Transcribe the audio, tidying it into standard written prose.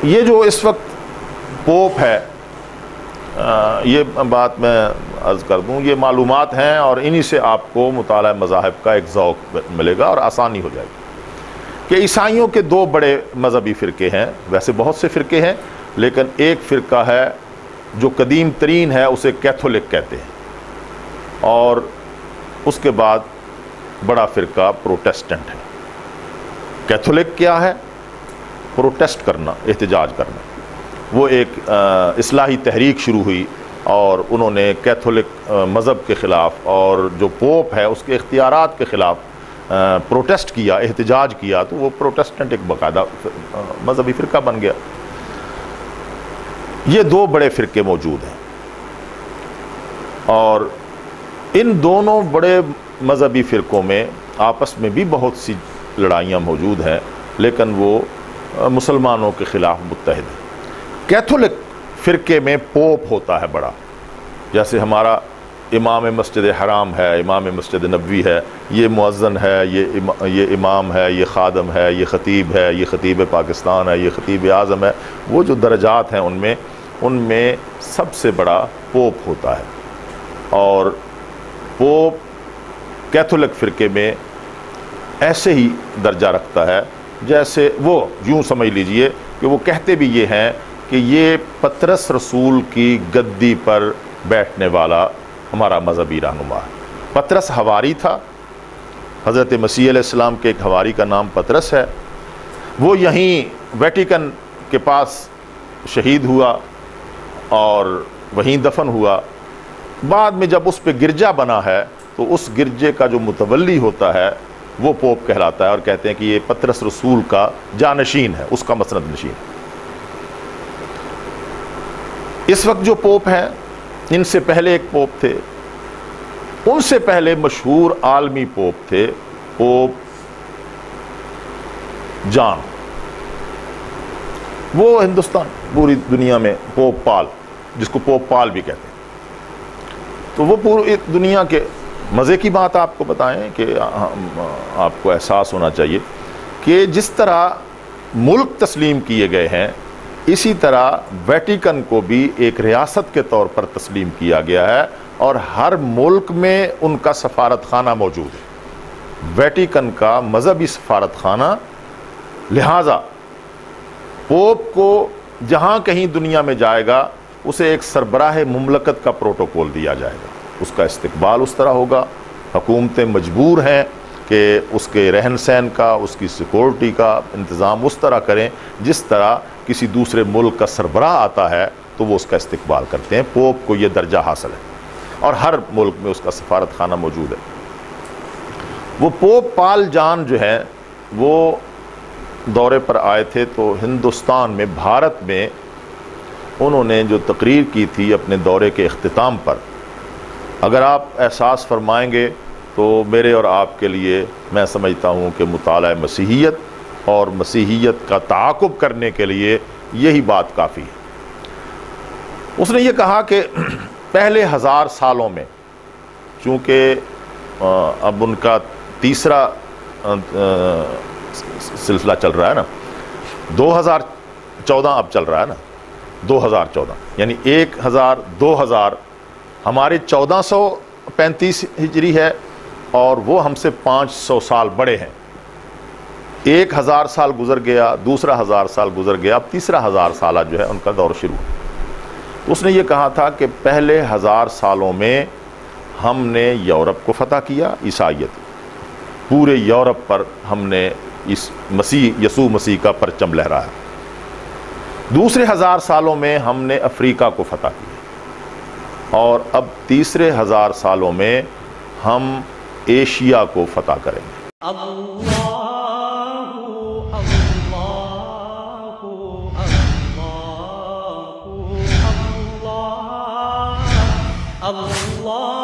یہ جو اس وقت پوپ ہے، یہ بات میں عرض کر دوں، یہ معلومات ہیں اور انہی سے آپ کو مطالعہ مذاہب کا ایک ذوق ملے گا اور آسانی ہو جائے گی کہ عیسائیوں کے دو بڑے مذہبی فرقے ہیں، ویسے بہت سے فرقے ہیں لیکن ایک فرقہ ہے جو قدیم ترین ہے، اسے کیتھولک کہتے ہیں، اور اس کے بعد بڑا فرقہ پروٹیسٹنٹ ہے۔ کیتھولک کیا ہے؟ پروٹیسٹ کرنا، احتجاج کرنا۔ وہ ایک اصلاحی تحریک شروع ہوئی اور انہوں نے کیتھولک مذہب کے خلاف اور جو پوپ ہے اس کے اختیارات کے خلاف پروٹیسٹ کیا، احتجاج کیا، تو وہ پروٹیسٹنٹ ایک باقاعدہ مذہبی فرقہ بن گیا۔ یہ دو بڑے فرقے موجود ہیں اور ان دونوں بڑے مذہبی فرقوں میں آپس میں بھی بہت سی لڑائیاں موجود ہیں، لیکن وہ مسلمانوں کے خلاف متحد ہیں۔ کیتھولک فرقے میں پوپ ہوتا ہے بڑا، جیسے ہمارا امام مسجد حرام ہے، امام مسجد نبوی ہے، یہ مؤذن ہے، یہ امام ہے، یہ خادم ہے، یہ خطیب ہے، یہ خطیب پاکستان ہے، یہ خطیب اعظم ہے۔ وہ جو درجات ہیں ان میں سب سے بڑا پوپ ہوتا ہے، اور پوپ کیتھولک فرقے میں ایسے ہی درجہ رکھتا ہے جیسے وہ، یوں سمجھ لیجئے کہ وہ کہتے بھی یہ ہیں کہ یہ پطرس رسول کی گدی پر بیٹھنے والا ہمارا مذہبی رہنما ہے۔ پطرس حواری تھا، حضرت مسیح علیہ السلام کے ایک حواری کا نام پطرس ہے، وہ یہیں ویٹیکن کے پاس شہید ہوا اور وہیں دفن ہوا۔ بعد میں جب اس پہ گرجا بنا ہے تو اس گرجے کا جو متولی ہوتا ہے وہ پوپ کہلاتا ہے، اور کہتے ہیں کہ یہ پطرس رسول کا جانشین ہے، اس کا مسند نشین۔ اس وقت جو پوپ ہیں، ان سے پہلے ایک پوپ تھے، ان سے پہلے مشہور عالمی پوپ تھے، پوپ جان۔ وہ ہندوستان، پوری دنیا میں پوپ پال، جس کو پوپ پال بھی کہتے ہیں، تو وہ پوری دنیا کے مزے کی بات آپ کو بتائیں کہ آپ کو احساس ہونا چاہیے کہ جس طرح ملک تسلیم کیے گئے ہیں، اسی طرح ویٹیکن کو بھی ایک ریاست کے طور پر تسلیم کیا گیا ہے، اور ہر ملک میں ان کا سفارت خانہ موجود ہے، ویٹیکن کا مذہبی سفارت خانہ۔ لہٰذا پوپ کو جہاں کہیں دنیا میں جائے گا اسے ایک سربراہ مملکت کا پروٹوکول دیا جائے گا، اس کا استقبال اس طرح ہوگا۔ حکومتیں مجبور ہیں کہ اس کے رہن سہن کا، اس کی سیکورٹی کا انتظام اس طرح کریں جس طرح کسی دوسرے ملک کا سربراہ آتا ہے تو وہ اس کا استقبال کرتے ہیں۔ پوپ کو یہ درجہ حاصل ہے اور ہر ملک میں اس کا سفارت خانہ موجود ہے۔ وہ پوپ پال جان جو ہیں وہ دورے پر آئے تھے، تو ہندوستان میں، بھارت میں انہوں نے جو تقریر کی تھی اپنے دورے کے اختتام پر، اگر آپ احساس فرمائیں گے تو میرے اور آپ کے لیے، میں سمجھتا ہوں کہ مطالعہ مسیحیت اور مسیحیت کا تعاقب کرنے کے لیے یہی بات کافی ہے۔ اس نے یہ کہا کہ پہلے 1000 سالوں میں، چونکہ اب ان کا تیسرا سلسلہ چل رہا ہے نا، 2014 اب چل رہا ہے نا، 2014 یعنی 1000 2000، ہمارے 1435 ہجری ہے اور وہ ہم سے 500 سال بڑے ہیں۔ 1000 سال گزر گیا، دوسرا 1000 سال گزر گیا، اب تیسرا 1000 سالہ جو ہے ان کا دور شروع ہے۔ اس نے یہ کہا تھا کہ پہلے 1000 سالوں میں ہم نے یورپ کو فتح کیا، عیسائیت، پورے یورپ پر ہم نے اس یسوع مسیح کا پرچم لہرایا۔ دوسرے 1000 سالوں میں ہم نے افریقہ کو فتح کیا، اور اب تیسرے 1000 سالوں میں ہم ایشیا کو فتح کریں گے۔ اللہ